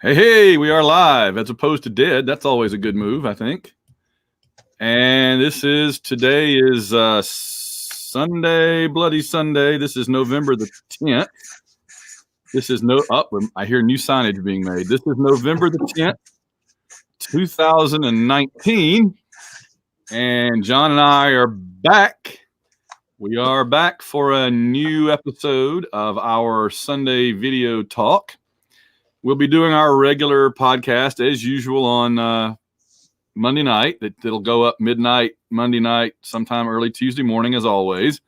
Hey, we are live as opposed to dead. That's always a good move, I think. And today is Sunday, Bloody Sunday. This is November the 10th. I hear new signage being made. This is November the 10th, 2019. And John and I are back. We are back for a new episode of our Sunday video talk. We'll be doing our regular podcast as usual on Monday night. It'll go up midnight Monday night, sometime early Tuesday morning, as always.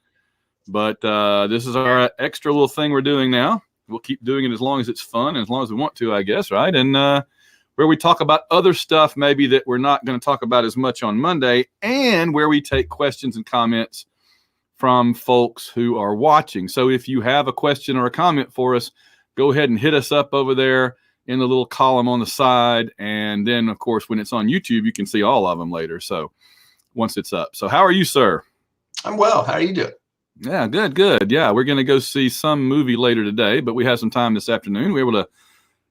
But this is our extra little thing we're doing now. We'll keep doing it as long as it's fun and as long as we want to, I guess, right? And where we talk about other stuff maybe that we're not going to talk about as much on Monday, and where we take questions and comments from folks who are watching. So if you have a question or a comment for us, go ahead and hit us up over there in the little column on the side. And then, of course, when it's on YouTube, you can see all of them later. So once it's up. So how are you, sir? I'm well. How are you doing? Yeah, good. Yeah, we're going to go see some movie later today, but we have some time this afternoon. We're able to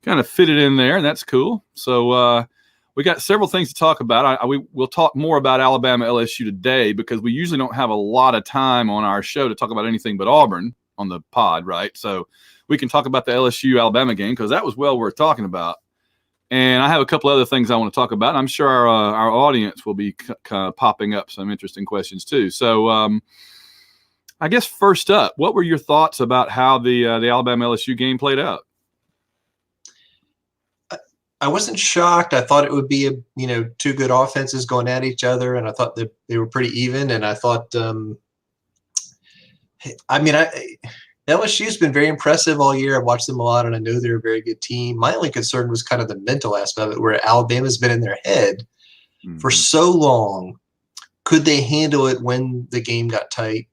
kind of fit it in there, and that's cool. So we got several things to talk about. We'll talk more about Alabama LSU today because we usually don't have a lot of time on our show to talk about anything but Auburn on the pod, right? So we can talk about the LSU-Alabama game because that was well worth talking about. And I have a couple other things I want to talk about. I'm sure our audience will be popping up some interesting questions too. So I guess first up, what were your thoughts about how the Alabama LSU game played out? I wasn't shocked. I thought it would be two good offenses going at each other, and I thought that they were pretty even. And I thought, LSU's been very impressive all year. I've watched them a lot, and I know they're a very good team. My only concern was kind of the mental aspect of it, where Alabama's been in their head for so long. Could they handle it when the game got tight?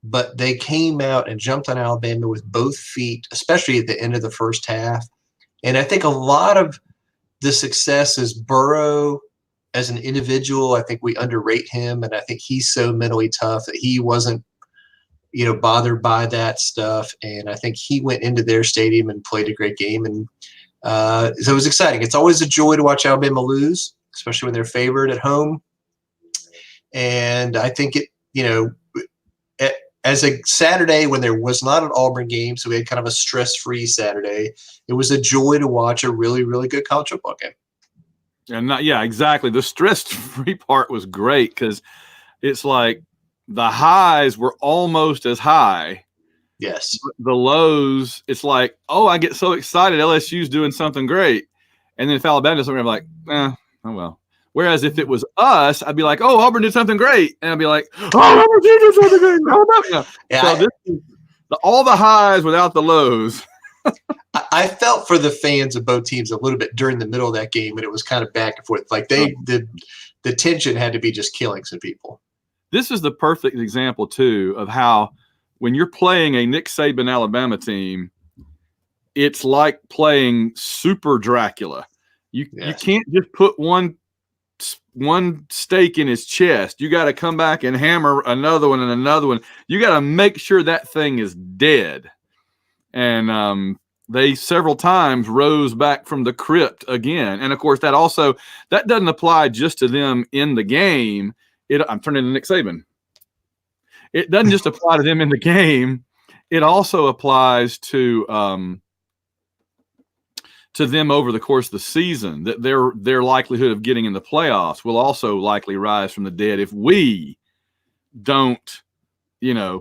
But they came out and jumped on Alabama with both feet, especially at the end of the first half. And I think a lot of the success is Burrow as an individual. I think we underrate him, and I think he's so mentally tough that he wasn't bothered by that stuff. And I think he went into their stadium and played a great game. And so it was exciting. It's always a joy to watch Alabama lose, especially when they're favored at home. And I think as a Saturday when there was not an Auburn game, so we had kind of a stress-free Saturday, it was a joy to watch a really, really good college football game. And exactly. The stress-free part was great because it's like, the highs were almost as high. Yes. The lows, it's like, oh, I get so excited. LSU's doing something great. And then if Alabama does something, I'm like, oh well. Whereas if it was us, I'd be like, oh, Auburn did something great. And I'd be like, oh, Auburn did something great. So this is all the highs without the lows. I felt for the fans of both teams a little bit during the middle of that game, and it was kind of back and forth. Like the tension had to be just killing some people. This is the perfect example, too, of how when you're playing a Nick Saban Alabama team, it's like playing Super Dracula. You can't just put one stake in his chest. You got to come back and hammer another one and another one. You got to make sure that thing is dead. And they several times rose back from the crypt again. And, of course, that doesn't apply just to them in the game. I'm turning to Nick Saban. It doesn't just apply to them in the game. It also applies to them over the course of the season, that their likelihood of getting in the playoffs will also likely rise from the dead if we don't,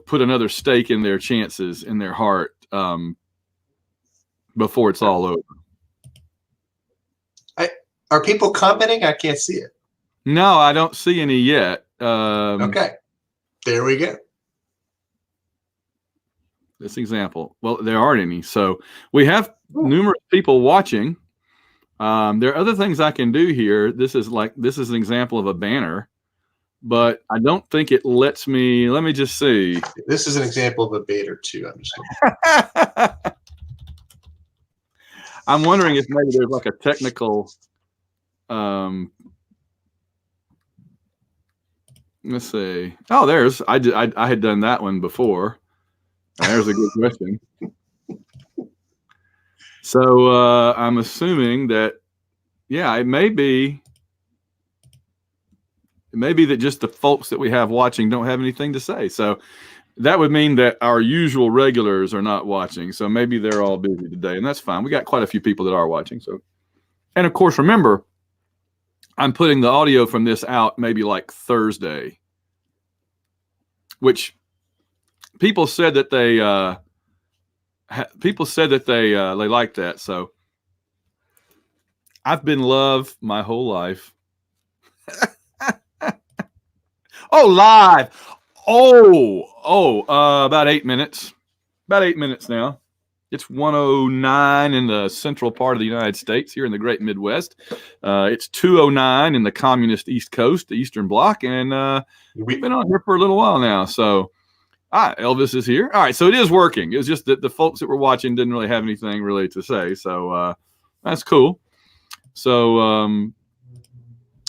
put another stake in their chances in their heart before it's all over. Are people commenting? I can't see it. No, I don't see any yet. Okay. There we go. This example. Well, there aren't any. So we have numerous people watching. There are other things I can do here. This is an example of a banner, but I don't think it lets me. Let me just see. This is an example of a banner too. I'm just I'm wondering if maybe there's like a technical let's see. Oh, I had done that one before. There's a good question. So I'm assuming that, yeah, it may be that just the folks that we have watching don't have anything to say. So that would mean that our usual regulars are not watching. So maybe they're all busy today, and that's fine. We got quite a few people that are watching. So, and of course, remember, I'm putting the audio from this out maybe like Thursday, which people said that they like that. So I've been love my whole life. Oh, live. About 8 minutes. About 8 minutes now. It's 1:09 in the central part of the United States here in the great Midwest. It's 2:09 in the communist East Coast, the Eastern Bloc, and we've been on here for a little while now. So, Elvis is here. All right, so it is working. It was just that the folks that were watching didn't really have anything really to say. So that's cool. So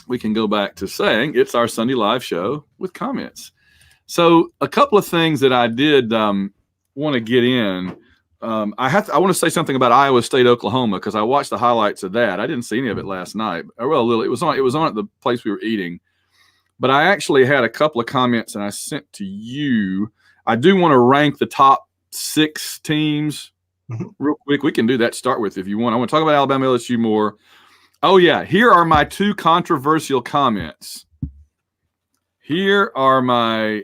we can go back to saying it's our Sunday live show with comments. So a couple of things that I did want to get in. I want to say something about Iowa State, Oklahoma, because I watched the highlights of that. I didn't see any of it last night. Well, it was on at the place we were eating, but I actually had a couple of comments and I sent to you. I do want to rank the top 6 teams real quick. We can do that. Start with if you want. I want to talk about Alabama, LSU more. Oh yeah, here are my 2 controversial comments. Here are my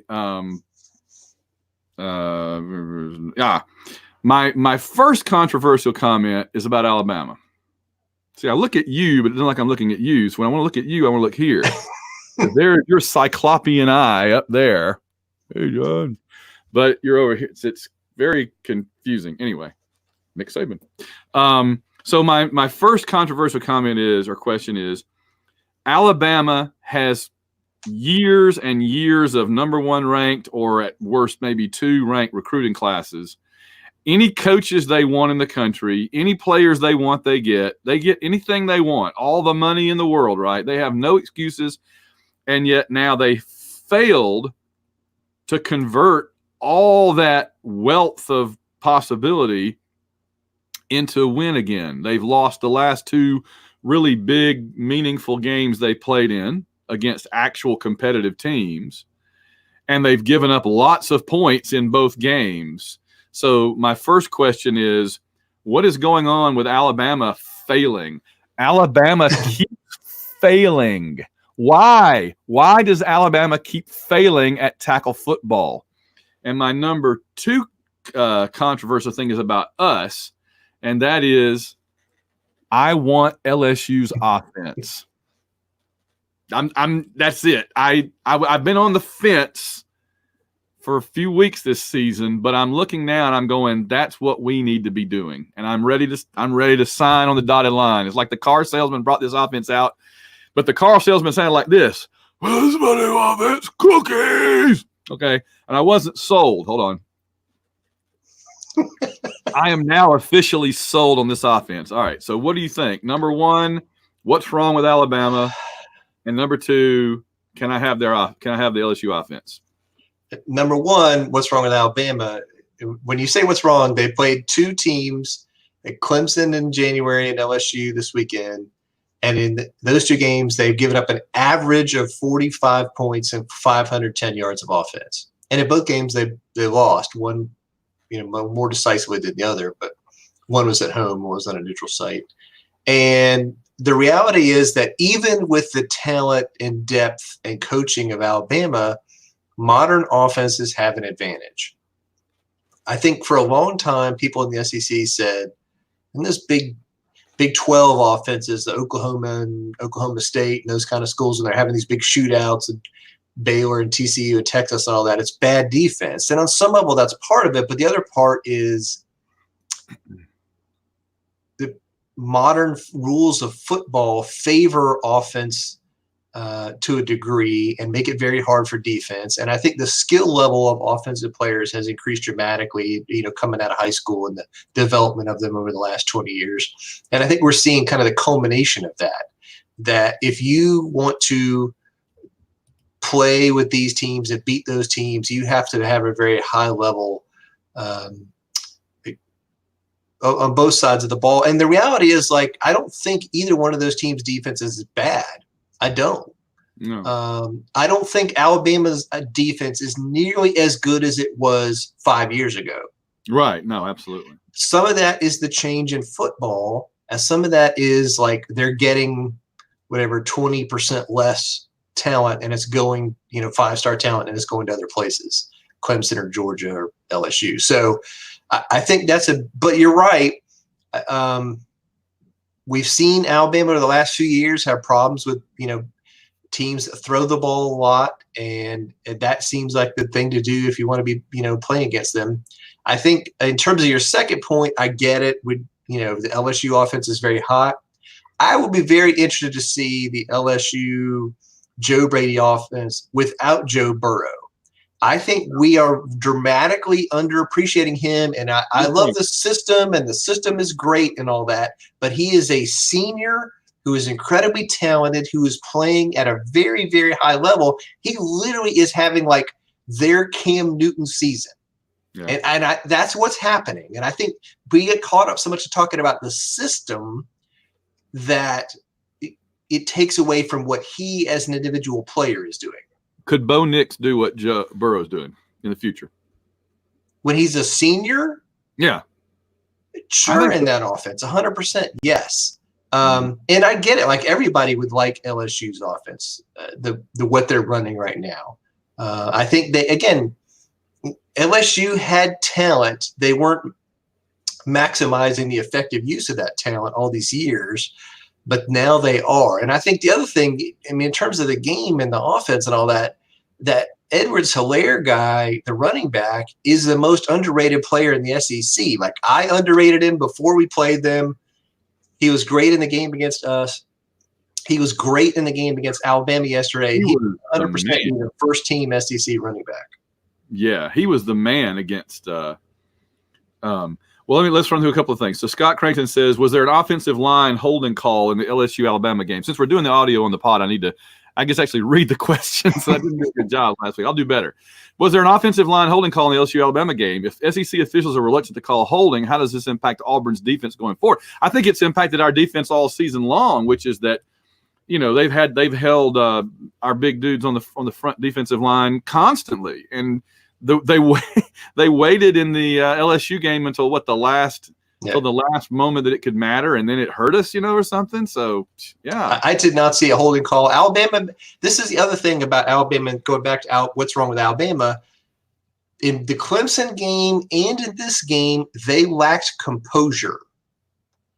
my first controversial comment is about Alabama. See, I look at you, but it's not like I'm looking at you. So when I want to look at you, I want to look here. There's your cyclopean eye up there. Hey, John. But you're over here. It's very confusing. Anyway, Nick Saban. So my first controversial comment is, or question is, Alabama has years and years of number 1 ranked, or at worst maybe 2 ranked recruiting classes. Any coaches they want in the country, any players they want, they get anything they want, all the money in the world, right? They have no excuses. And yet now they failed to convert all that wealth of possibility into a win again. They've lost the last 2 really big, meaningful games they played in against actual competitive teams. And they've given up lots of points in both games. So my first question is, what is going on with Alabama failing? Alabama keeps failing. Why? Why does Alabama keep failing at tackle football? And my number 2 controversial thing is about us, and that is, I want LSU's offense. That's it. I've been on the fence for a few weeks this season, but I'm looking now and I'm going, that's what we need to be doing. And I'm ready to sign on the dotted line. It's like the car salesman brought this offense out, but the car salesman sounded like this. Well, this is my new offense, cookies. Okay. And I wasn't sold. Hold on. I am now officially sold on this offense. All right. So what do you think? Number 1, what's wrong with Alabama? And number 2, can I have the LSU offense? Number 1, what's wrong with Alabama? When you say what's wrong, they played 2 teams, at Clemson in January and LSU this weekend. And in those 2 games, they've given up an average of 45 points and 510 yards of offense. And in both games, they lost. One, more decisively than the other, but one was at home, one was on a neutral site. And the reality is that even with the talent and depth and coaching of Alabama, modern offenses have an advantage. I think for a long time, people in the SEC said, and this Big 12 offenses, the Oklahoma and Oklahoma State and those kind of schools, and they're having these big shootouts, and Baylor and TCU and Texas and all that, it's bad defense. And on some level, that's part of it. But the other part is the modern rules of football favor offense to a degree and make it very hard for defense. And I think the skill level of offensive players has increased dramatically, coming out of high school and the development of them over the last 20 years. And I think we're seeing kind of the culmination of that if you want to play with these teams and beat those teams, you have to have a very high level on both sides of the ball. And the reality is, like, I don't think either one of those teams' defense is bad. I don't. No. I don't think Alabama's defense is nearly as good as it was 5 years ago. Right. No, absolutely. Some of that is the change in football, and some of that is like they're getting whatever 20% less talent, and it's going, 5-star talent, and it's going to other places, Clemson or Georgia or LSU. So I think but you're right. We've seen Alabama over the last few years have problems with, teams that throw the ball a lot, and that seems like the thing to do if you want to be, playing against them. I think in terms of your second point, I get it. The LSU offense is very hot. I will be very interested to see the LSU Joe Brady offense without Joe Burrow. I think we are dramatically underappreciating him, and I love the system, and the system is great and all that, but he is a senior who is incredibly talented, who is playing at a very, very high level. He literally is having like their Cam Newton season. Yeah. And that's what's happening. And I think we get caught up so much talking about the system that it takes away from what he as an individual player is doing. Could Bo Nix do what Joe Burrow's doing in the future? When he's a senior? Yeah. Sure, in that offense, 100%, yes. And I get it. Like, everybody would like LSU's offense, the what they're running right now. I think LSU had talent. They weren't maximizing the effective use of that talent all these years, but now they are. And I think the other thing, in terms of the game and the offense and all that Edwards-Helaire guy, the running back, is the most underrated player in the SEC. Like, I underrated him before we played them. He was great in the game against us. He was great in the game against Alabama yesterday. He was 100% the first-team SEC running back. Yeah, he was the man against let's run through a couple of things. So Scott Crankton says, was there an offensive line holding call in the LSU-Alabama game? Since we're doing the audio on the pod, I need to, actually read the questions. I didn't do a good job last week. I'll do better. Was there an offensive line holding call in the LSU-Alabama game? If SEC officials are reluctant to call holding, how does this impact Auburn's defense going forward? I think it's impacted our defense all season long, which is that, they've held our big dudes on the front defensive line constantly, and they waited in the LSU game until the last moment that it could matter, and then it hurt us, or something. So yeah, I did not see a holding call. Alabama. This is the other thing about Alabama. Going back to what's wrong with Alabama in the Clemson game and in this game, they lacked composure.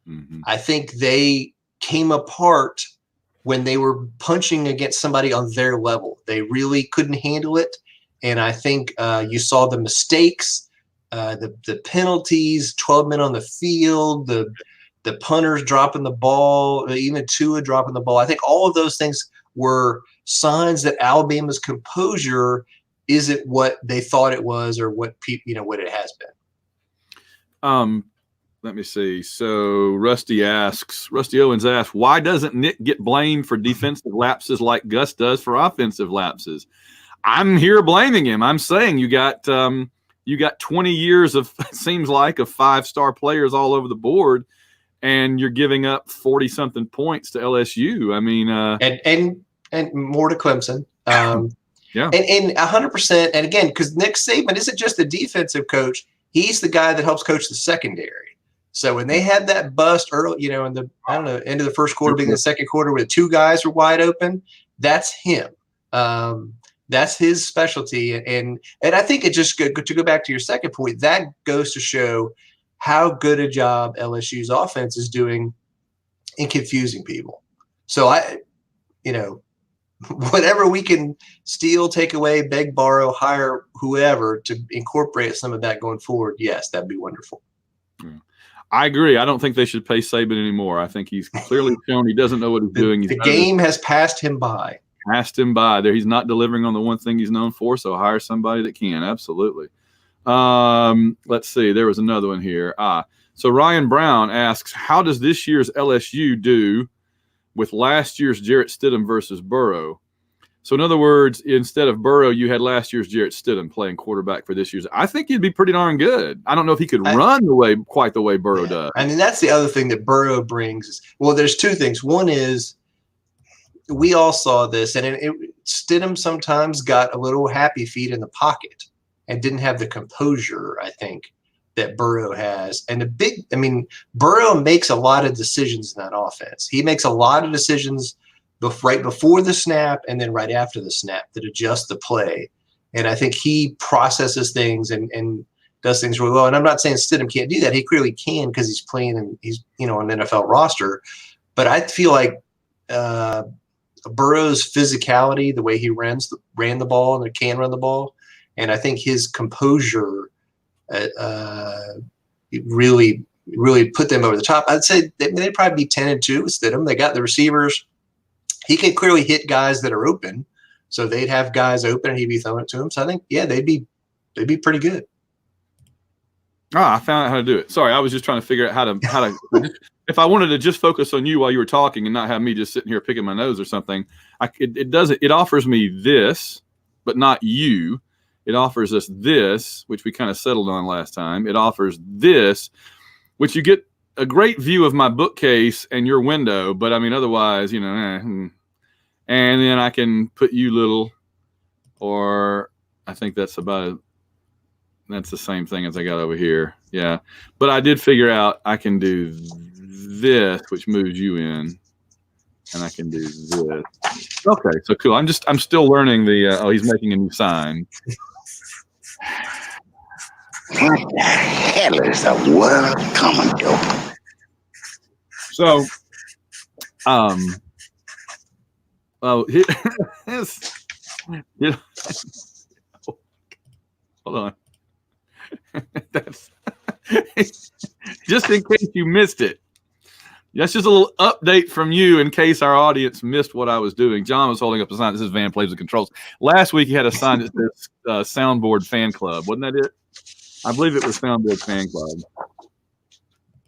Mm-hmm. I think they came apart when they were punching against somebody on their level. They really couldn't handle it. And I think you saw the mistakes, the penalties, 12 men on the field, the punters dropping the ball, even Tua dropping the ball. I think all of those things were signs that Alabama's composure isn't what they thought it was, or what what it has been. Let me see. So Rusty Owens asks, why doesn't Nick get blamed for defensive lapses like Gus does for offensive lapses? I'm here blaming him. I'm saying you got 20 years of, it seems like, of 5-star players all over the board, and you're giving up 40-something points to LSU. I mean, and more to Clemson. Yeah, and 100%. And again, because Nick Saban isn't just the defensive coach; he's the guy that helps coach the secondary. So when they had that bust early, in the end of the first quarter, beginning of the second quarter, where the two guys were wide open, that's him. That's his specialty. And I think it just to go back to your second point, that goes to show how good a job LSU's offense is doing in confusing people. So whatever we can steal, take away, beg, borrow, hire whoever to incorporate some of that going forward, yes, that'd be wonderful. Yeah. I agree. I don't think they should pay Saban anymore. I think he's clearly shown he doesn't know what he's doing. The game has passed him by. There. He's not delivering on the one thing he's known for, so hire somebody that can. Absolutely. Let's see. There was another one here. So Ryan Brown asks, how does this year's LSU do with last year's Jarrett Stidham versus Burrow? So in other words, instead of Burrow, you had last year's Jarrett Stidham playing quarterback for this year's. I think he'd be pretty darn good. I don't know if he could run quite the way Burrow does. I mean, that's the other thing that Burrow brings. Well, there's two things. One is we all saw this, and Stidham sometimes got a little happy feet in the pocket and didn't have the composure, I think, that Burrow has. And Burrow makes a lot of decisions in that offense. He makes a lot of decisions right before the snap and then right after the snap that adjust the play. And I think he processes things and does things really well. And I'm not saying Stidham can't do that. He clearly can because he's playing and he's, an NFL roster. But I feel like Burrow's physicality, the way he ran the ball and can run the ball, and I think his composure really put them over the top. I'd say they'd probably be 10-2 with Stidham. They got the receivers. He can clearly hit guys that are open, so they'd have guys open and he'd be throwing it to them. So I think, they'd be pretty good. I found out how to do it. Sorry, I was just trying to figure out how to. If I wanted to just focus on you while you were talking and not have me just sitting here picking my nose or something, it does it. It offers me this, but not you. It offers us this, which we kind of settled on last time. It offers this, which you get a great view of my bookcase and your window, but I mean, otherwise, and then I can put you little, or I think that's that's the same thing as I got over here. Yeah. But I did figure out I can do this, which moves you in, and I can do this. Okay. So cool. I'm still learning he's making a new sign. What the hell is the world coming to? So, hold on. That's just in case you missed it. That's just a little update from you in case our audience missed what I was doing. John was holding up a sign that says Van Plays with Controls. Last week he had a sign that says Soundboard Fan Club. Wasn't that it? I believe it was Soundboard Fan Club.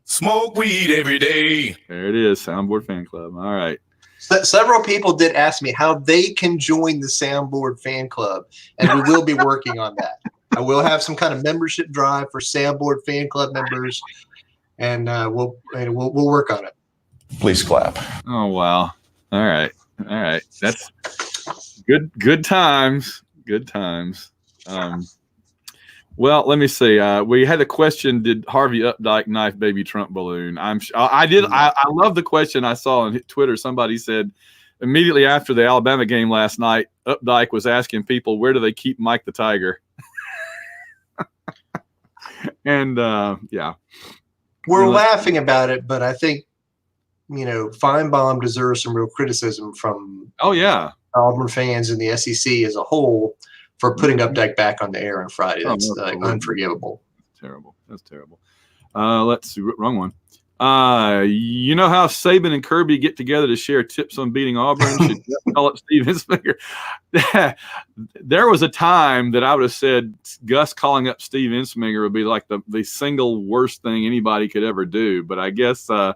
Smoke weed every day. There it is, Soundboard Fan Club. All right. Several people did ask me how they can join the Soundboard Fan Club, and we will be working on that. I will have some kind of membership drive for Soundboard Fan Club members, and we'll work on it. Please clap. Oh wow! All right. That's good. Good times. Good times. Well, let me see. We had a question: did Harvey Updike knife baby Trump balloon? I did. I love the question I saw on Twitter. Somebody said immediately after the Alabama game last night, Updike was asking people, "Where do they keep Mike the Tiger?" And yeah, we're laughing about it, but I think Feinbaum deserves some real criticism from Auburn fans and the SEC as a whole for putting Updike back on the air on Friday. That's unforgivable. That's terrible. Let's see. Wrong one. You know how Saban and Kirby get together to share tips on beating Auburn? Should Gus call up Steve Ensminger? There was a time that I would have said Gus calling up Steve Ensminger would be like the single worst thing anybody could ever do. But I guess, and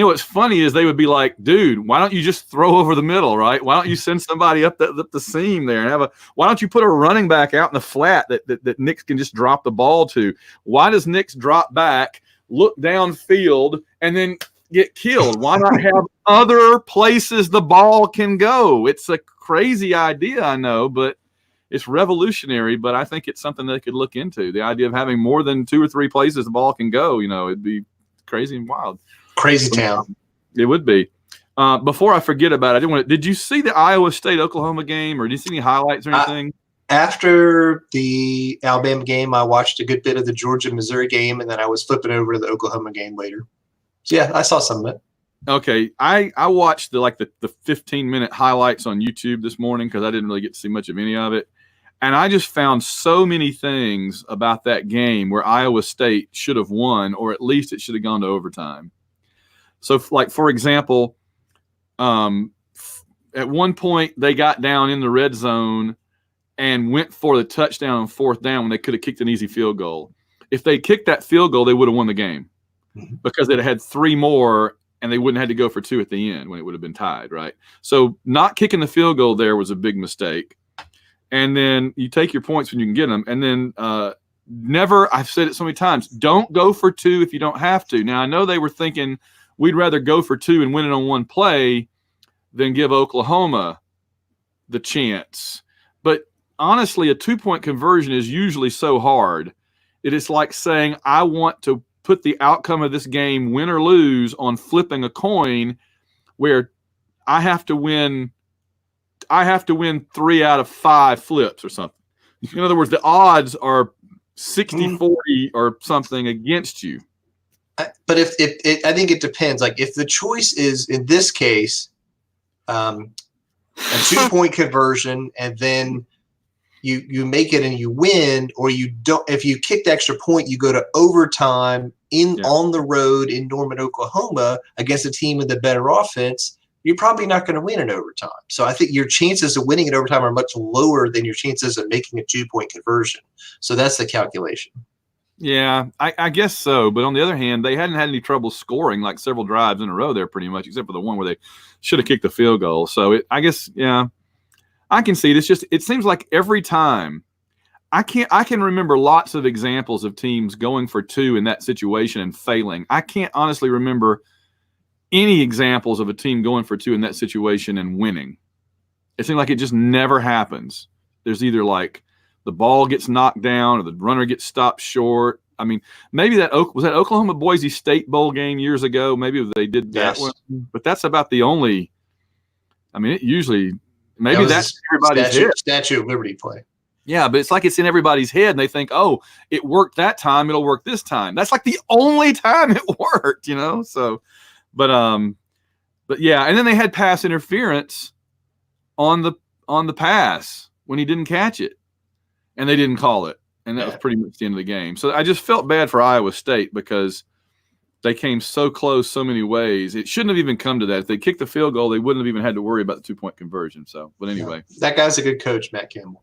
what's funny is they would be like, dude, why don't you just throw over the middle, right? Why don't you send somebody up the seam there and why don't you put a running back out in the flat that Nix can just drop the ball to? Why does Nix drop back, look downfield, and then get killed? Why not have other places the ball can go? It's a crazy idea, I know, but it's revolutionary. But I think it's something they could look into. The idea of having more than 2 or 3 places the ball can go, it'd be crazy and wild. Crazy town. It would be. Before I forget about it, did you see the Iowa State-Oklahoma game, or did you see any highlights or anything? After the Alabama game, I watched a good bit of the Georgia-Missouri game, and then I was flipping over to the Oklahoma game later. So, yeah, I saw some of it. Okay. I watched the 15-minute highlights on YouTube this morning because I didn't really get to see much of any of it. And I just found so many things about that game where Iowa State should have won, or at least it should have gone to overtime. So, for example, at one point they got down in the red zone and went for the touchdown on 4th down when they could have kicked an easy field goal. If they kicked that field goal, they would have won the game because it had 3 more and they wouldn't have had to go for 2 at the end when it would have been tied, right? So not kicking the field goal there was a big mistake. And then you take your points when you can get them. And then never, I've said it so many times, don't go for 2 if you don't have to. Now, I know they were thinking we'd rather go for 2 and win it on one play than give Oklahoma the chance. But honestly, a 2-point conversion is usually so hard. It is like saying, I want to put the outcome of this game, win or lose, on flipping a coin where I have to win 3 out of 5 flips or something. In other words, the odds are 60-40 or something against you. But if I think it depends. Like if the choice is in this case a 2-point conversion, and then you make it and you win, or you don't. If you kick the extra point, you go to overtime on the road in Norman, Oklahoma, against a team with a better offense. You're probably not going to win in overtime. So I think your chances of winning in overtime are much lower than your chances of making a 2-point conversion. So that's the calculation. Yeah, I guess so. But on the other hand, they hadn't had any trouble scoring like several drives in a row there pretty much, except for the one where they should have kicked the field goal. So I guess, yeah, I can see it. It's just, it seems like every time I can remember lots of examples of teams going for 2 in that situation and failing. I can't honestly remember any examples of a team going for 2 in that situation and winning. It seems like it just never happens. There's either like the ball gets knocked down or the runner gets stopped short. I mean, maybe was that Oklahoma Boise State Bowl game years ago. Maybe they did that one, but that's about the only. I mean, it usually maybe that's everybody's head. Statue of Liberty play. Yeah, but it's like it's in everybody's head, and they think, "Oh, it worked that time; it'll work this time." That's like the only time it worked, you know. So, but yeah, and then they had pass interference on the pass when he didn't catch it, and they didn't call it, and that was pretty much the end of the game. So I just felt bad for Iowa State because they came so close so many ways. It shouldn't have even come to that. If they kicked the field goal, they wouldn't have even had to worry about the 2-point conversion. So, but anyway, that guy's a good coach, Matt Campbell.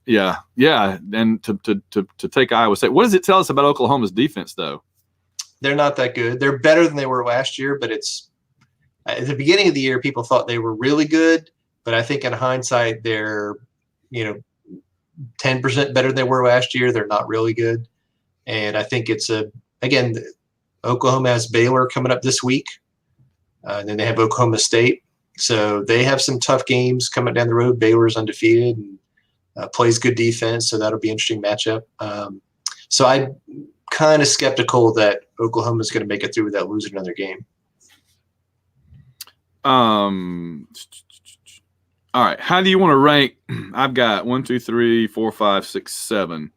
Yeah, and to take Iowa State. What does it tell us about Oklahoma's defense, though? They're not that good. They're better than they were last year, but it's at the beginning of the year, people thought they were really good, but I think in hindsight, they're 10% better than they were last year. They're not really good, and I think it's again, Oklahoma has Baylor coming up this week, and then they have Oklahoma State, so they have some tough games coming down the road. Baylor's undefeated and plays good defense, so that'll be an interesting matchup. So I'm kind of skeptical that Oklahoma is going to make it through without losing another game. All right. How do you want to rank? I've got 1, 2, 3, 4, 5, 6, 7.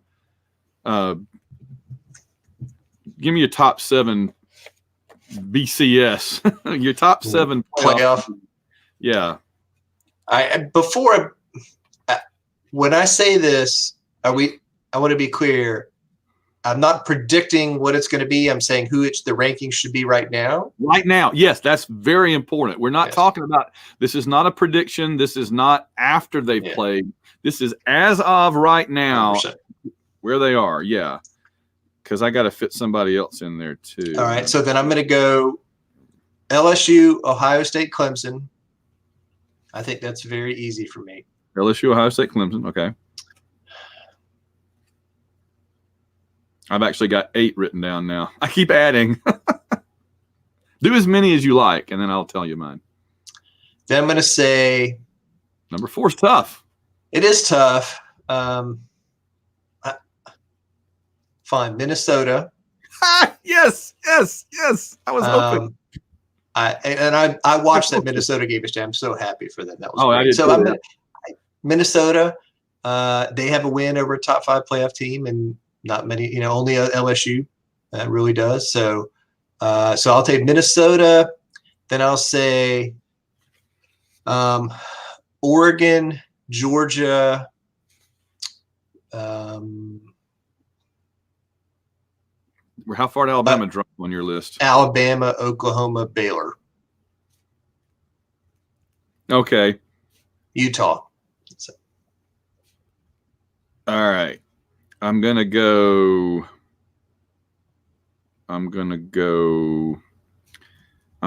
Give me your top 7 BCS. Your top 7 playoff. Yeah. When I say this, I want to be clear. I'm not predicting what it's going to be. I'm saying who the rankings should be right now. Right now, yes, that's very important. We're not talking about – this is not a prediction. This is not after they've played. This is as of right now 100%. Where they are, yeah. Because I got to fit somebody else in there too. All right, so then I'm going to go LSU, Ohio State, Clemson. I think that's very easy for me. LSU, Ohio State, Clemson. Okay. I've actually got 8 written down now. I keep adding. Do as many as you like, and then I'll tell you mine. Then I'm going to say number 4 is tough. It is tough. Fine, Minnesota. Yes. I was hoping. I watched that Minnesota game yesterday. I'm so happy for them. That was great. I did so Minnesota. They have a win over a top 5 playoff team, and not many. Only LSU really does. So I'll take Minnesota. Then I'll say Oregon, Georgia. How far did Alabama drop on your list? Alabama, Oklahoma, Baylor. Okay. Utah. All right. I'm gonna go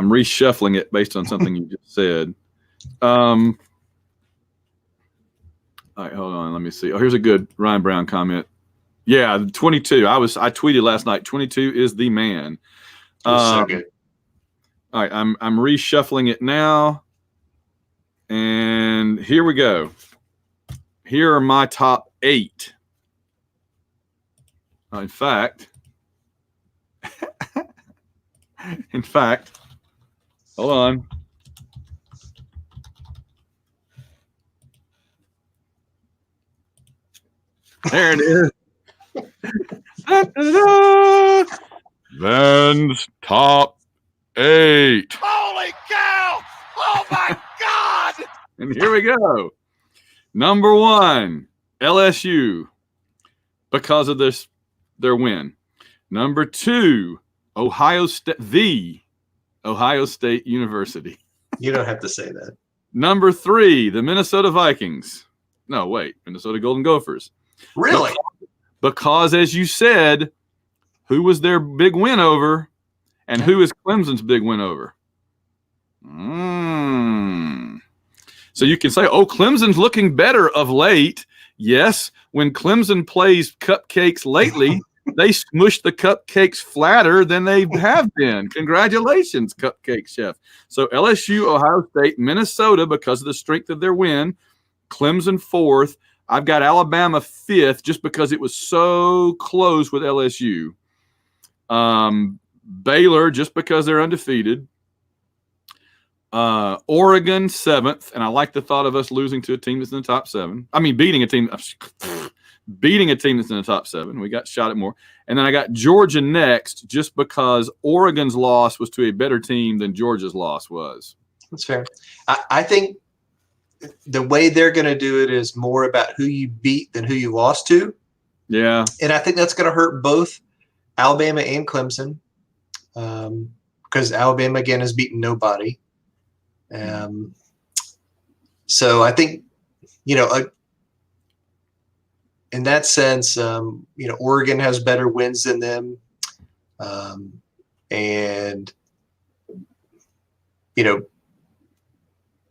reshuffling it based on something you just said. All right, hold on. Let me see. Oh, here's a good Ryan Brown comment. Yeah, 22. I tweeted last night. 22 is the man. So good. All right, I'm reshuffling it now, and here we go. Here are my top 8. In fact, hold on. There it is. Ben's top 8. Holy cow! Oh my God! And here we go. Number 1, LSU, because of their win. Number 2, Ohio State University. You don't have to say that. Number 3, the Minnesota Vikings. No, wait, Minnesota Golden Gophers. Really? Because as you said, who was their big win over, and who is Clemson's big win over? So you can say, oh, Clemson's looking better of late. Yes, when Clemson plays cupcakes lately, they smush the cupcakes flatter than they have been. Congratulations, Cupcake Chef. So LSU, Ohio State, Minnesota, because of the strength of their win, Clemson 4th. I've got Alabama 5th just because it was so close with LSU. Baylor just because they're undefeated. Oregon 7th, and I like the thought of us losing to a team that's in the top 7. I mean, beating a team that's in the top 7. We got shot at more. And then I got Georgia next just because Oregon's loss was to a better team than Georgia's loss was. That's fair. I think the way they're going to do it is more about who you beat than who you lost to. Yeah. And I think that's going to hurt both Alabama and Clemson because Alabama, again, has beaten nobody. So I think, in that sense, Oregon has better wins than them. And,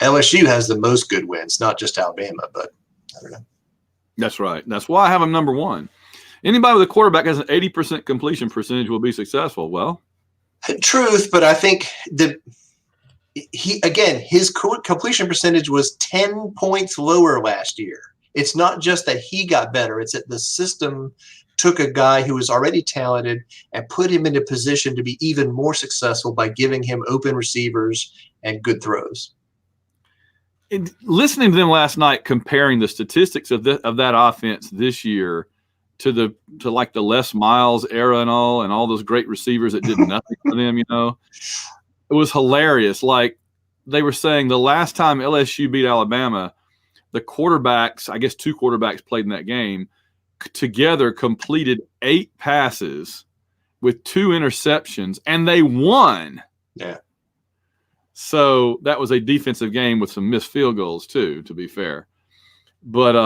LSU has the most good wins, not just Alabama, but I don't know. That's right. That's why I have him number 1. Anybody with a quarterback has an 80% completion percentage will be successful. Well, truth, but I think his completion percentage was 10 points lower last year. It's not just that he got better. It's that the system took a guy who was already talented and put him in a position to be even more successful by giving him open receivers and good throws. Listening to them last night, comparing the statistics of that offense this year to like the Les Miles era and all those great receivers that did nothing for them, it was hilarious. Like they were saying, the last time LSU beat Alabama, the quarterbacks, I guess 2 quarterbacks played in that game, together completed 8 passes with 2 interceptions, and they won. Yeah. So that was a defensive game with some missed field goals too, to be fair. But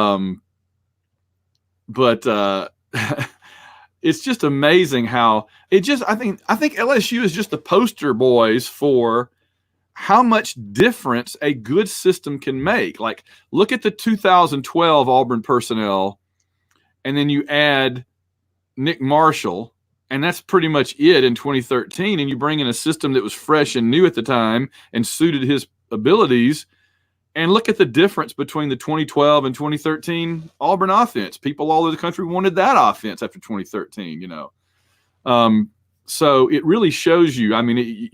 it's just amazing how I think LSU is just the poster boys for how much difference a good system can make. Like, look at the 2012 Auburn personnel, and then you add Nick Marshall, and that's pretty much it in 2013. And you bring in a system that was fresh and new at the time and suited his abilities. And look at the difference between the 2012 and 2013 Auburn offense. People all over the country wanted that offense after 2013, So it really shows you,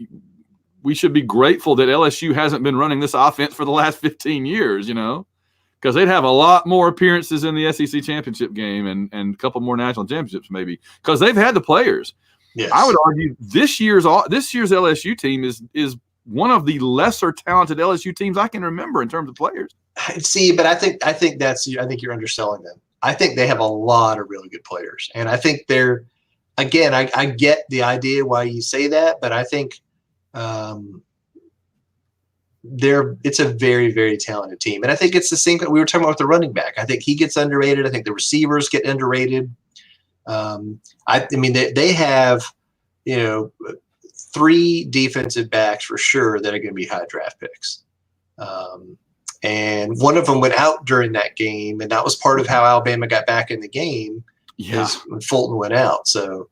we should be grateful that LSU hasn't been running this offense for the last 15 years, because they'd have a lot more appearances in the SEC championship game and a couple more national championships maybe, because they've had the players. Yes. I would argue this year's LSU team is one of the lesser talented LSU teams I can remember in terms of players. See, but I think you're underselling them. I think they have a lot of really good players, and I think they're, again, I get the idea why you say that, but I think it's a very, very talented team. And I think it's the same we were talking about with the running back. I think he gets underrated. I think the receivers get underrated. They have, 3 defensive backs for sure that are going to be high draft picks. And one of them went out during that game, and that was part of how Alabama got back in the game. Yeah. Is when Fulton went out. So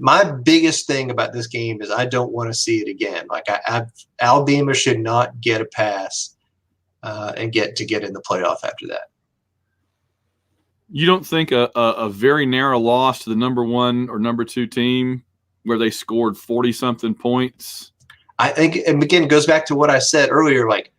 my biggest thing about this game is I don't want to see it again. Like Alabama should not get a pass and get in the playoff after that. You don't think a very narrow loss to the number 1 or number 2 team where they scored 40-something points? I think, and again, it goes back to what I said earlier, like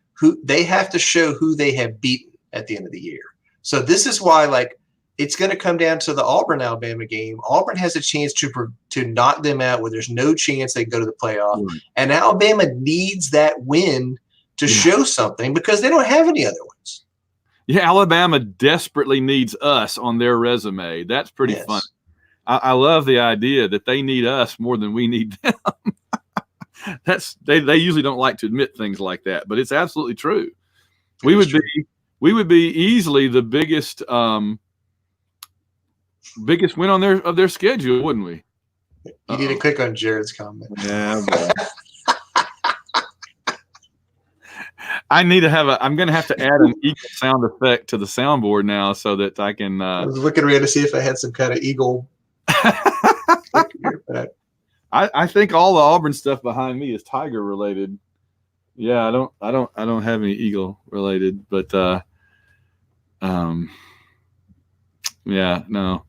they have to show who they have beaten at the end of the year. So this is why, like, it's going to come down to the Auburn-Alabama game. Auburn has a chance to knock them out where there's no chance they go to the playoff. Right. And Alabama needs that win to show something because they don't have any other ones. Yeah, Alabama desperately needs us on their resume. That's pretty fun. I love the idea that they need us more than we need them. They usually don't like to admit things like that, but it's absolutely true. We would be easily the biggest win on their schedule, wouldn't we? You need to click on Jared's comment. Yeah. I'm going to have to add an eagle sound effect to the soundboard now so that I can. I was looking around to see if I had some kind of eagle. I think all the Auburn stuff behind me is Tiger related. Yeah, I don't have any eagle related, but yeah, no.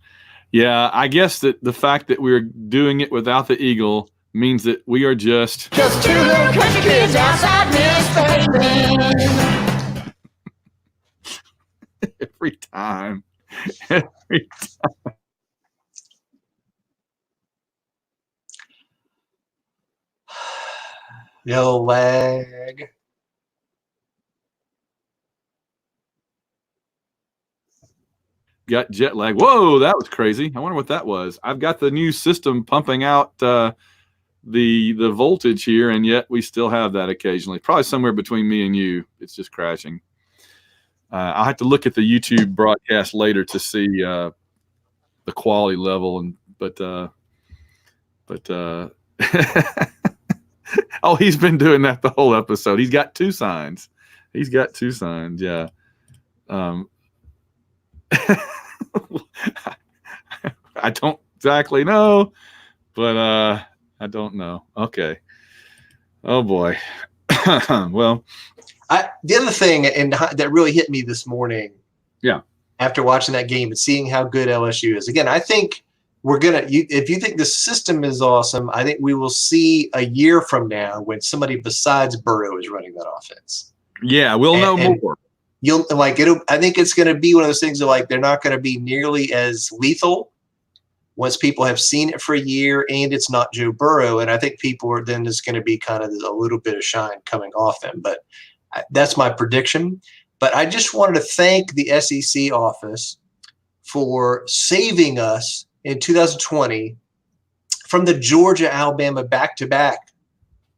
Yeah, I guess that the fact that we're doing it without the eagle means that we are just 2 little country kids outside misbehaving. every time. Yellow lag. Got jet lag. Whoa, that was crazy. I wonder what that was. I've got the new system pumping out the voltage here, and yet we still have that occasionally. Probably somewhere between me and you. It's just crashing. I'll have to look at the YouTube broadcast later to see the quality level, but oh, he's been doing that the whole episode. He's got 2 signs. Yeah. I don't exactly know, but I don't know. Okay. Oh boy. Well, the other thing and that really hit me this morning. Yeah. After watching that game and seeing how good LSU is, again, I think if you think the system is awesome, I think we will see a year from now when somebody besides Burrow is running that offense. Yeah, we'll know more. I think it's going to be one of those things that, like, they're not going to be nearly as lethal once people have seen it for a year and it's not Joe Burrow. And I think people are then just going to be kind of a little bit of shine coming off them. But that's my prediction. But I just wanted to thank the SEC office for saving us in 2020 from the Georgia-Alabama back-to-back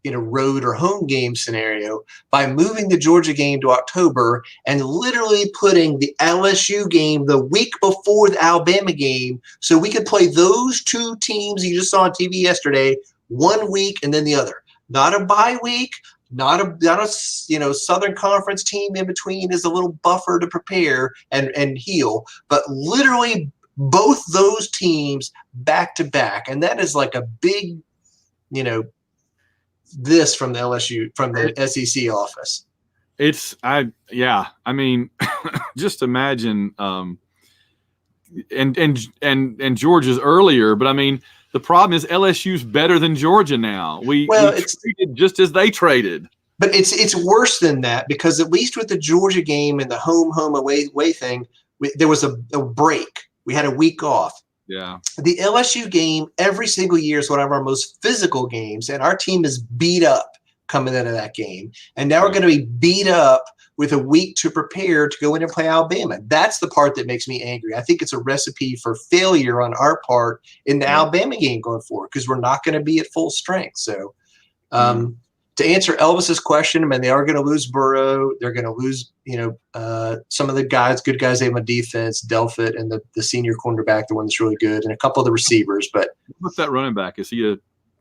in a road or home game scenario by moving the Georgia game to October and literally putting the LSU game the week before the Alabama game so we could play those 2 teams you just saw on TV yesterday 1 week and then the other. Not a bye week, not a Southern Conference team in between is a little buffer to prepare and heal, but literally both those teams back to back. And that is like a big, this from the LSU, from the SEC office. I mean, just imagine, and Georgia's earlier, but I mean, the problem is LSU's better than Georgia now. We traded just as they traded. But it's worse than that because at least with the Georgia game and the home away thing, there was a break. We had a week off. Yeah. The LSU game every single year is one of our most physical games, and our team is beat up coming into that game. And now we're going to be beat up with a week to prepare to go in and play Alabama. That's the part that makes me angry. I think it's a recipe for failure on our part in the Alabama game going forward because we're not going to be at full strength. So, to answer Elvis's question, I mean, they are going to lose Burrow. They're going to lose, some of the good guys they have on defense, Delpit and the senior cornerback, the one that's really good, and a couple of the receivers. But what's that running back? Is he a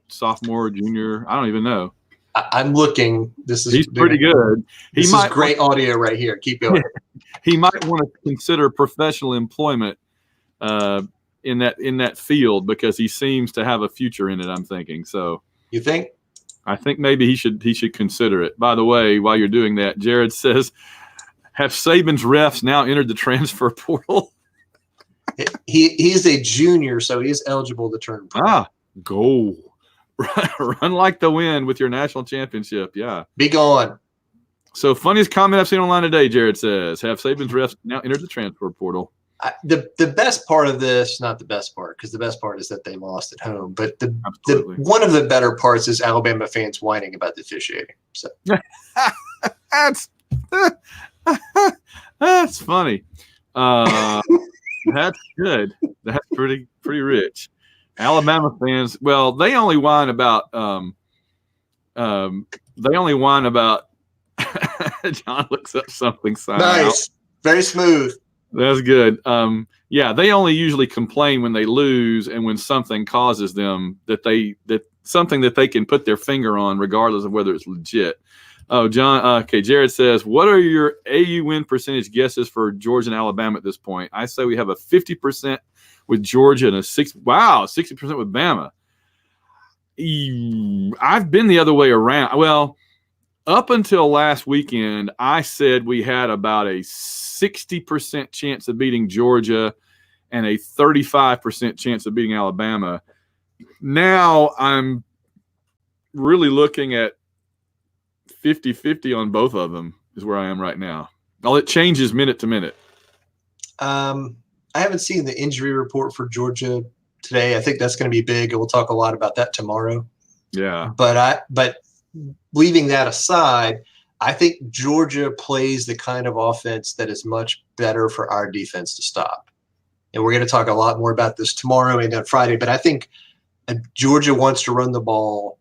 sophomore, junior? I don't even know. I'm looking. He's pretty good. This is great audio right here. Keep going. He might want to consider professional employment in that field because he seems to have a future in it. I'm thinking. So you think? I think maybe he should consider it. By the way, while you're doing that, Jared says, "Have Saban's refs now entered the transfer portal?" He's a junior, so he is eligible to turn pro. Go. Run like the wind with your national championship. Yeah. Be gone. So, funniest comment I've seen online today, Jared says, have Saban's refs now entered the transfer portal? The best part of this, not the best part, because the best part is that they lost at home. But one of the better parts is Alabama fans whining about the officiating. So that's funny. That's good. That's pretty rich. Alabama fans, well, they only whine about John looks up something. Nice. Very smooth. That's good. They only usually complain when they lose and when something causes them something that they can put their finger on regardless of whether it's legit. Oh, John. Okay, Jared says, what are your AU win percentage guesses for Georgia and Alabama at this point? I say we have a 50% with Georgia and 60% with Bama. I've been the other way around. Well, up until last weekend, I said we had about a 60% chance of beating Georgia and a 35% chance of beating Alabama. Now I'm really looking at 50-50 on both of them is where I am right now. Well, it changes minute to minute. I haven't seen the injury report for Georgia today. I think that's going to be big, and we'll talk a lot about that tomorrow. Yeah. But leaving that aside, I think Georgia plays the kind of offense that is much better for our defense to stop. And we're going to talk a lot more about this tomorrow and on Friday. But I think Georgia wants to run the ball,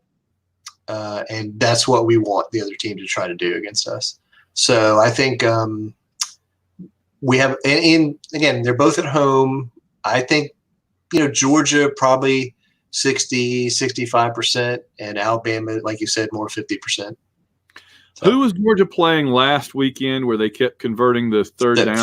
and that's what we want the other team to try to do against us. So I think we have – and again, they're both at home. I think, Georgia probably 60, 65%, and Alabama, like you said, more 50%. So, who was Georgia playing last weekend where they kept converting the third down?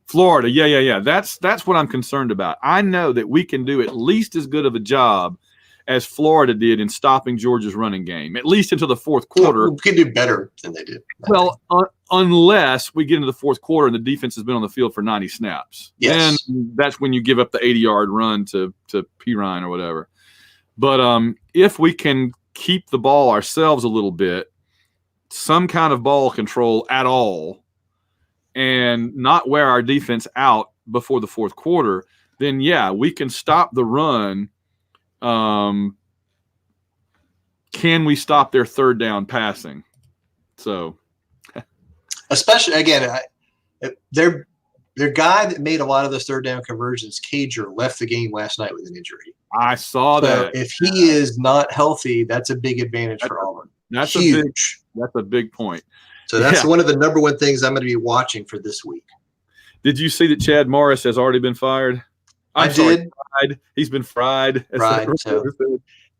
Florida. Yeah. That's what I'm concerned about. I know that we can do at least as good of a job as Florida did in stopping Georgia's running game, at least until the fourth quarter. We can do better than they did. Well, unless we get into the fourth quarter and the defense has been on the field for 90 snaps. Yes. Then that's when you give up the 80-yard run to Pirine or whatever. But if we can keep the ball ourselves a little bit, some kind of ball control at all, and not wear our defense out before the fourth quarter, then, yeah, we can stop the run. Can we stop their third down passing? So, especially again, their guy that made a lot of those third down conversions, Cager, left the game last night with an injury. I saw that. If he is not healthy, that's a big advantage for Auburn. That's huge. That's a big point. So that's one of the number one things I'm going to be watching for this week. Did you see that Chad Morris has already been fired? I did. He's been fried. So,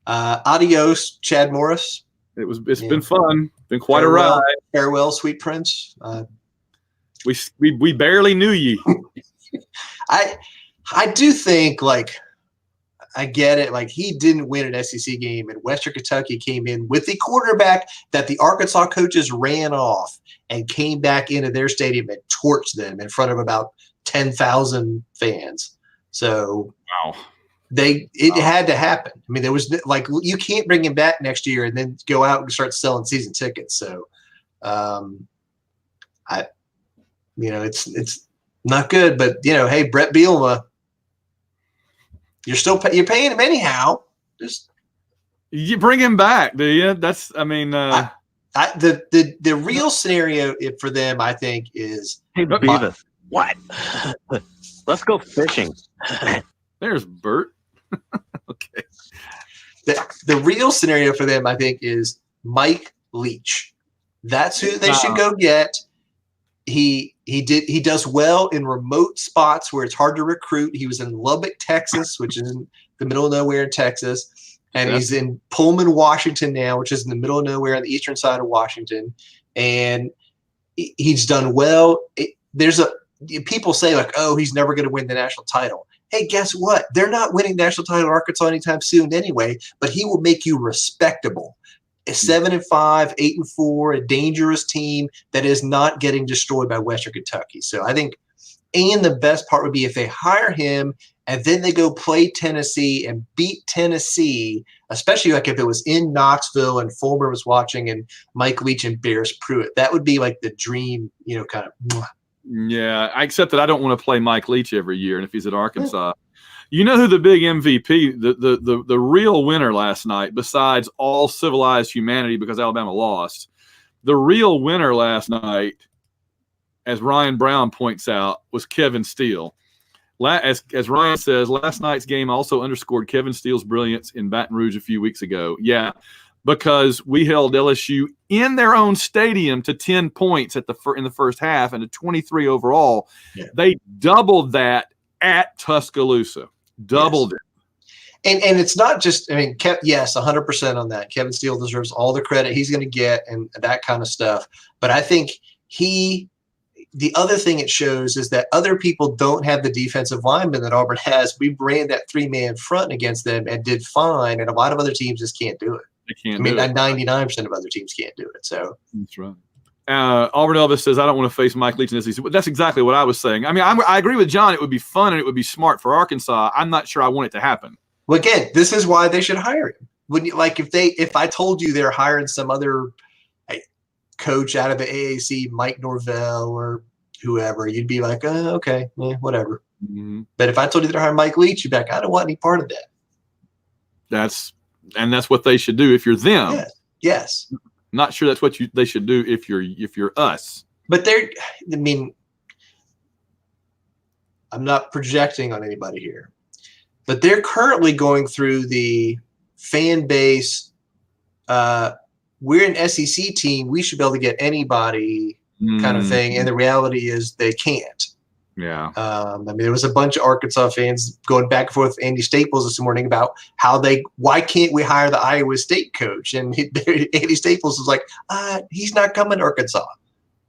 adios, Chad Morris. It's been fun. Been quite a ride. Farewell, sweet prince. We barely knew ye. I do think, I get it. He didn't win an SEC game, and Western Kentucky came in with the quarterback that the Arkansas coaches ran off and came back into their stadium and torched them in front of about 10,000 fans. So wow. It had to happen. I mean, there was you can't bring him back next year and then go out and start selling season tickets. So, it's not good. But hey, Brett Bielema, you're paying him anyhow. Just you bring him back, do you? That's the real scenario for them, I think, is hey Beavis. What? Let's go fishing. There's Bert. Okay. The real scenario for them, I think, is Mike Leach. That's who they should go get. He does well in remote spots where it's hard to recruit. He was in Lubbock, Texas, which is in the middle of nowhere in Texas. And he's in Pullman, Washington now, which is in the middle of nowhere on the eastern side of Washington. And he's done well. People say like, oh, he's never going to win the national title. Hey, guess what? They're not winning the national title in Arkansas anytime soon anyway, but he will make you respectable. A 7-5, 8-4, a dangerous team that is not getting destroyed by Western Kentucky. So I think, and the best part would be if they hire him and then they go play Tennessee and beat Tennessee, especially like if it was in Knoxville and Fulmer was watching and Mike Leach embarrassed Pruitt. That would be like the dream, kind of. Yeah, except that I don't want to play Mike Leach every year, and if he's at Arkansas. You know who the big MVP, the real winner last night, besides all civilized humanity because Alabama lost, the real winner last night, as Ryan Brown points out, was Kevin Steele. As Ryan says, last night's game also underscored Kevin Steele's brilliance in Baton Rouge a few weeks ago. Yeah, because we held LSU in their own stadium to 10 points in the first half and to 23 overall. Yeah. They doubled that at Tuscaloosa. Doubled it. And it's not just, yes, 100% on that. Kevin Steele deserves all the credit he's going to get and that kind of stuff. But I think the other thing it shows is that other people don't have the defensive lineman that Auburn has. We ran that 3-man front against them and did fine, and a lot of other teams just can't do it. They can't. 99% of other teams can't do it. So that's right. Auburn Elvis says, I don't want to face Mike Leach in this season. That's exactly what I was saying. I agree with John. It would be fun and it would be smart for Arkansas. I'm not sure I want it to happen. Well, again, this is why they should hire him. Wouldn't you, like if I told you they're hiring some other coach out of the AAC, Mike Norvell or whoever, you'd be like, okay, whatever. Mm-hmm. But if I told you they're hiring Mike Leach, you'd be like, I don't want any part of that. That's what they should do if you're them. Yes. Not sure that's what they should do if you're us. But I'm not projecting on anybody here, but they're currently going through the fan base. We're an SEC team. We should be able to get anybody kind of thing. And the reality is they can't. Yeah. There was a bunch of Arkansas fans going back and forth with Andy Staples this morning about why can't we hire the Iowa State coach? And Andy Staples was like, he's not coming to Arkansas.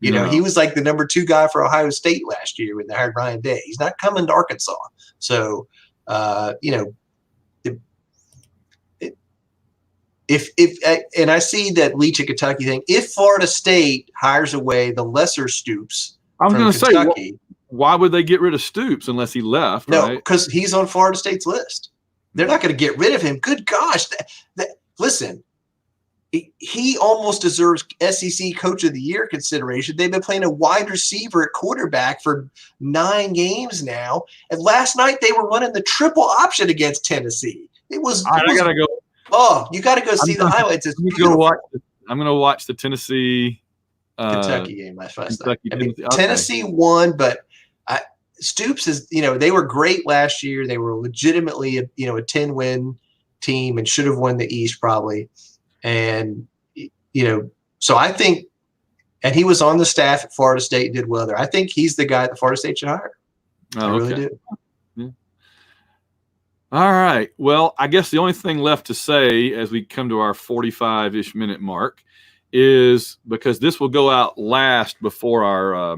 He was like the number 2 guy for Ohio State last year when they hired Ryan Day. He's not coming to Arkansas. So, and I see that Leach at Kentucky thing. If Florida State hires away the lesser Stoops from Kentucky, say, why would they get rid of Stoops unless he left? No, because he's on Florida State's list. They're not going to get rid of him. Good gosh. Listen, he almost deserves SEC Coach of the Year consideration. They've been playing a wide receiver at quarterback for 9 games now. And last night they were running the triple option against Tennessee. I got to go. Oh, you got to go see the highlights. I'm going to watch the Tennessee Kentucky game last night. Okay. Tennessee won, but Stoops is, they were great last year. They were legitimately a 10-win team and should have won the East probably. And, so I think, and he was on the staff at Florida State and did well there. I think he's the guy that Florida State should hire. I really do. Yeah. All right. Well, I guess the only thing left to say as we come to our 45-ish minute mark is, because this will go out last before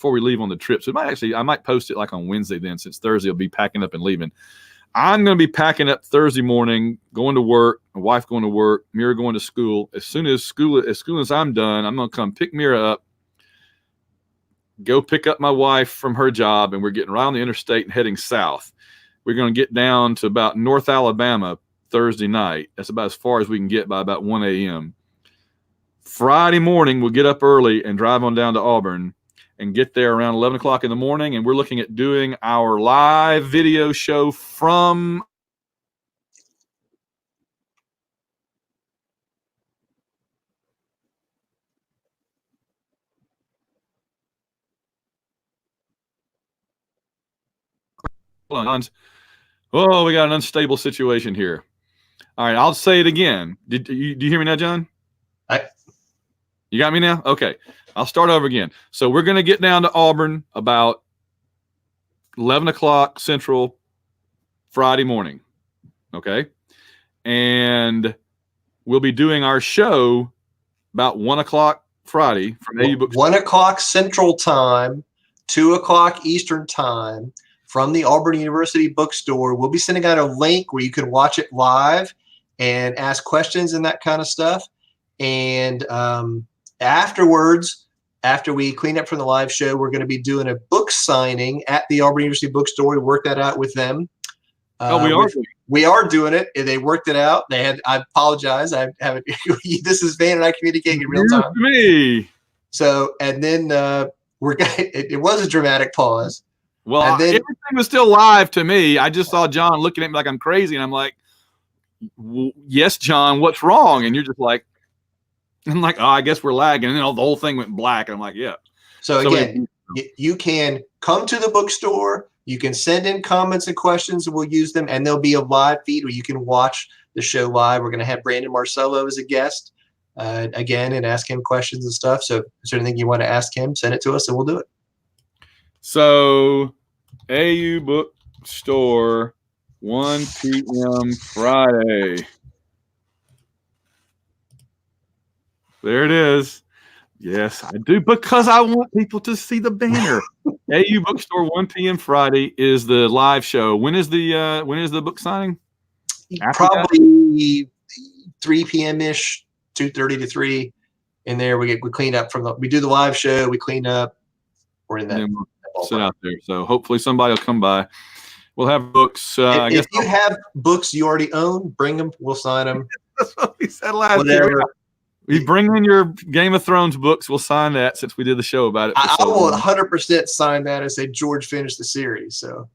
we leave on the trip. So I might post it like on Wednesday then, since Thursday will be packing up and leaving. I'm going to be packing up Thursday morning, going to work, my wife going to work, Mira going to school. As soon as I'm done, I'm going to come pick Mira up, go pick up my wife from her job, and we're getting right on the interstate and heading south. We're going to get down to about North Alabama Thursday night. That's about as far as we can get by about 1 a.m. Friday morning, we'll get up early and drive on down to Auburn and get there around 11 o'clock in the morning. And we're looking at doing our live video show from we got an unstable situation here. All right, I'll say it again. Do you hear me now, John? You got me now? Okay. I'll start over again. So we're going to get down to Auburn about 11 o'clock Central Friday morning. Okay. And we'll be doing our show about 1 o'clock Friday from AU Bookstore. 1 o'clock Central Time, 2 o'clock Eastern Time from the Auburn University Bookstore. We'll be sending out a link where you can watch it live and ask questions and that kind of stuff. And afterwards, after we clean up from the live show, we're going to be doing a book signing at the Auburn University Bookstore. We worked that out with them. We are doing it. They worked it out. I apologize. I haven't. This is Van and I communicating in real time. Me. So, and then it was a dramatic pause. Well, and then, everything was still live to me. I just saw John looking at me like I'm crazy, and I'm like, "Yes, John, what's wrong?" And you're just like, "I'm like, oh, I guess we're lagging." And then the whole thing went black, and I'm like, "Yeah." So again, you can come to the bookstore. You can send in comments and questions, and we'll use them. And there'll be a live feed where you can watch the show live. We're going to have Brandon Marcello as a guest again and ask him questions and stuff. So if there's anything you want to ask him, send it to us, and we'll do it. So, AU Bookstore, 1 p.m. Friday. There it is. Yes, I do, because I want people to see the banner. AU Bookstore, 1 p.m. Friday is the live show. When is the book signing? Probably 3 p.m. ish, 2:30 to 3. In there, we clean up we do the live show, we clean up. We're in that. We'll sit out there. So hopefully somebody will come by. We'll have books. If you have books you already own, bring them. We'll sign them. That's what we said last year. We bring in your Game of Thrones books. We'll sign that since we did the show about it. I will 100% sign that and say George finished the series. So,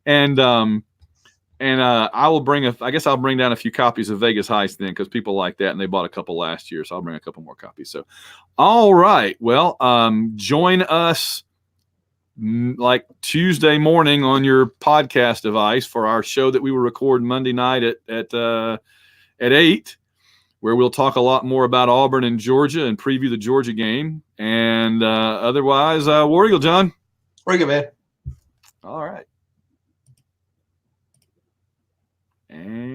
and I will I guess I'll bring down a few copies of Vegas Heist then, because people like that, and they bought a couple last year. So I'll bring a couple more copies. So, all right. Well, join us like Tuesday morning on your podcast device for our show that we will record Monday night at 8. Where we'll talk a lot more about Auburn and Georgia and preview the Georgia game. And otherwise, War Eagle, John. War Eagle, man. All right. And